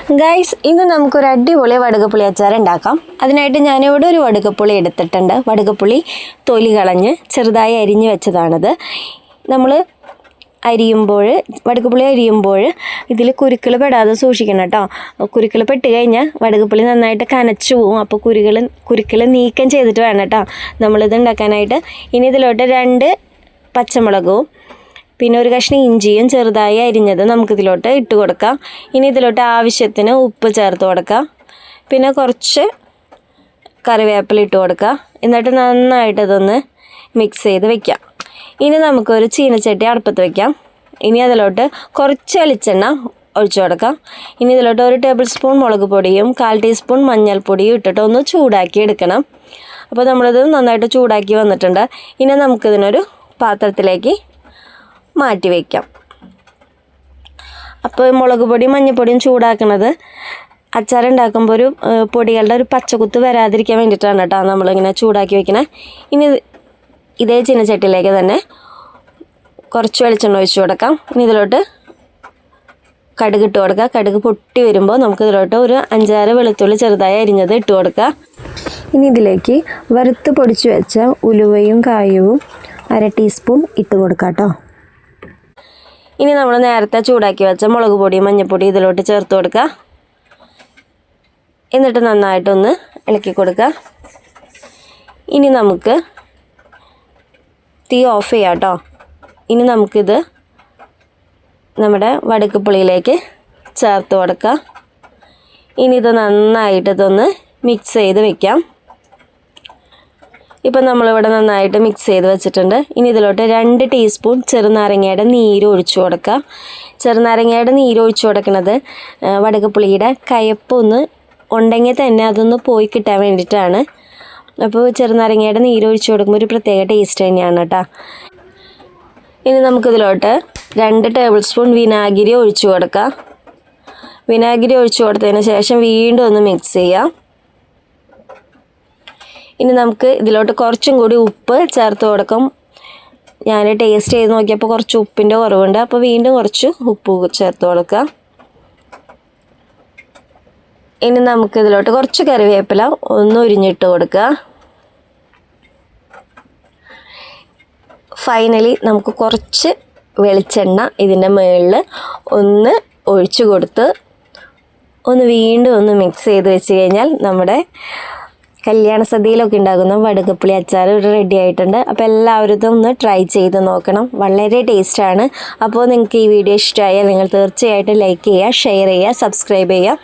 Guys, ഇന്ന് നമുക്കൊരു അടിപൊളി വടുകപ്പുളി അച്ചാർ ഉണ്ടാക്കാം. അതിനായിട്ട് ഞാനിവിടെ ഒരു വടുകപ്പുളി എടുത്തിട്ടുണ്ട്. വടുകപ്പുളി തൊലി കളഞ്ഞ് ചെറുതായി അരിഞ്ഞ് വെച്ചതാണത്. നമ്മൾ വടുകപ്പുളി അരിയുമ്പോൾ ഇതിൽ കുരുക്കൾ പെടാതെ സൂക്ഷിക്കണം കേട്ടോ. കുരുക്കൾ പെട്ട് കഴിഞ്ഞാൽ വടുകപ്പുളി നന്നായിട്ട് കനച്ചു പോവും. അപ്പോൾ കുരുക്കൾ നീക്കം ചെയ്തിട്ട് വേണം കേട്ടോ നമ്മളിത് ഉണ്ടാക്കാനായിട്ട്. ഇനി ഇതിലോട്ട് 2 പച്ചമുളകും പിന്നെ ഒരു കഷ്ണം ഇഞ്ചിയും ചെറുതായി അരിഞ്ഞത് നമുക്കിതിലോട്ട് ഇട്ട് കൊടുക്കാം. ഇനി ഇതിലോട്ട് ആവശ്യത്തിന് ഉപ്പ് ചേർത്ത് കൊടുക്കാം. പിന്നെ കുറച്ച് കറിവേപ്പില ഇട്ട് കൊടുക്കാം. എന്നിട്ട് നന്നായിട്ട് ഇതൊന്ന് മിക്സ് ചെയ്ത് വെക്കാം. ഇനി നമുക്കൊരു ചീനച്ചട്ടി അടുപ്പത്ത് വയ്ക്കാം. ഇനി അതിലോട്ട് കുറച്ച് വെളിച്ചെണ്ണ ഒഴിച്ചു കൊടുക്കാം. ഇനി ഇതിലോട്ട് 1 ടേബിൾ സ്പൂൺ മുളക് പൊടിയും 1/4 ടീസ്പൂൺ മഞ്ഞൾപ്പൊടിയും ഇട്ടിട്ട് ഒന്ന് ചൂടാക്കി എടുക്കണം. അപ്പോൾ നമ്മളിത് നന്നായിട്ട് ചൂടാക്കി വന്നിട്ടുണ്ട്. ഇനി നമുക്കിതിനൊരു പാത്രത്തിലേക്ക് മാറ്റി വയ്ക്കാം. അപ്പോൾ മുളക് പൊടിയും മഞ്ഞൾപ്പൊടിയും ചൂടാക്കുന്നത് അച്ചാർ ഉണ്ടാക്കുമ്പോൾ പൊടികളുടെ ഒരു പച്ചക്കുത്ത് വരാതിരിക്കാൻ വേണ്ടിയിട്ടാണ് കേട്ടോ നമ്മളിങ്ങനെ ചൂടാക്കി വയ്ക്കണേ. ഇനി ഇതേ ചീനച്ചട്ടിയിലേക്ക് തന്നെ കുറച്ച് വെളിച്ചെണ്ണ ഒഴിച്ച് കൊടുക്കാം. ഇനി ഇതിലോട്ട് കടുക് ഇട്ട് കൊടുക്കുക. കടുക് പൊട്ടി വരുമ്പോൾ നമുക്കിതിലോട്ട് ഒരു 5-6 വെളുത്തുള്ളി ചെറുതായി അരിഞ്ഞത് ഇട്ട് കൊടുക്കുക. ഇനി ഇതിലേക്ക് വറുത്ത് പൊടിച്ച് വെച്ച ഉലുവയും കായവും 1/2 ടീസ്പൂൺ ഇട്ട് കൊടുക്കാം കേട്ടോ. ഇനി നമ്മൾ നേരത്തെ ചൂടാക്കി വെച്ച മുളക് പൊടി മഞ്ഞൾപ്പൊടി ഇതിലോട്ട് ചേർത്ത് കൊടുക്കുക. എന്നിട്ട് നന്നായിട്ടൊന്ന് ഇളക്കി കൊടുക്കുക. ഇനി നമുക്ക് തീ ഓഫ് ചെയ്യാം കേട്ടോ. ഇനി നമുക്കിത് നമ്മുടെ വടുകപ്പുളിയിലേക്ക് ചേർത്ത് കൊടുക്കുക. ഇനി ഇത് നന്നായിട്ട് ഇതൊന്ന് മിക്സ് ചെയ്ത് വെക്കാം. ഇപ്പം നമ്മളിവിടെ നന്നായിട്ട് മിക്സ് ചെയ്ത് വെച്ചിട്ടുണ്ട്. ഇനി ഇതിലോട്ട് 2 ടീസ്പൂൺ ചെറുനാരങ്ങയുടെ നീര് ഒഴിച്ചു കൊടുക്കുക. ചെറുനാരങ്ങയുടെ നീര് ഒഴിച്ചു കൊടുക്കുന്നത് വടുകപ്പുളിയുടെ കയ്പ്പൊന്ന് ഉണ്ടെങ്കിൽ തന്നെ അതൊന്ന് പോയി കിട്ടാൻ വേണ്ടിയിട്ടാണ്. അപ്പോൾ ചെറുനാരങ്ങയുടെ നീര് ഒഴിച്ചു കൊടുക്കുമ്പോൾ ഒരു പ്രത്യേക ടേസ്റ്റ് തന്നെയാണ് കേട്ടോ. ഇനി നമുക്കിതിലോട്ട് 2 ടേബിൾ സ്പൂൺ വിനാഗിരി ഒഴിച്ചു കൊടുക്കാം. വിനാഗിരി ഒഴിച്ചു കൊടുത്തതിന് ശേഷം വീണ്ടും ഒന്ന് മിക്സ് ചെയ്യാം. ഇനി നമുക്ക് ഇതിലോട്ട് കുറച്ചും കൂടി ഉപ്പ് ചേർത്ത് കൊടുക്കും. ഞാൻ ടേസ്റ്റ് ചെയ്ത് നോക്കിയപ്പോൾ കുറച്ച് ഉപ്പിൻ്റെ കുറവുണ്ട്. അപ്പോൾ വീണ്ടും കുറച്ച് ഉപ്പ് ചേർത്ത് കൊടുക്കുക. ഇനി നമുക്ക് ഇതിലോട്ട് കുറച്ച് കറിവേപ്പില ഒന്ന് ഉരിഞ്ഞിട്ട് കൊടുക്കുക. ഫൈനലി നമുക്ക് കുറച്ച് വെളിച്ചെണ്ണ ഇതിൻ്റെ മുകളിൽ ഒന്ന് ഒഴിച്ചു കൊടുത്ത് വീണ്ടും ഒന്ന് മിക്സ് ചെയ്ത് വെച്ച് കഴിഞ്ഞാൽ നമ്മുടെ കല്യാണ സദ്യയിലൊക്കെ ഉണ്ടാകുന്ന വടുകപ്പുളി അച്ചാർ ഇവിടെ റെഡി ആയിട്ടുണ്ട്. അപ്പോൾ എല്ലാവരും ഇതൊന്ന് ട്രൈ ചെയ്ത് നോക്കണം. വളരെ ടേസ്റ്റാണ്. അപ്പോൾ നിങ്ങൾക്ക് ഈ വീഡിയോ ഇഷ്ടമായാൽ നിങ്ങൾ തീർച്ചയായിട്ടും ലൈക്ക് ചെയ്യുക, ഷെയർ ചെയ്യുക, സബ്സ്ക്രൈബ് ചെയ്യുക.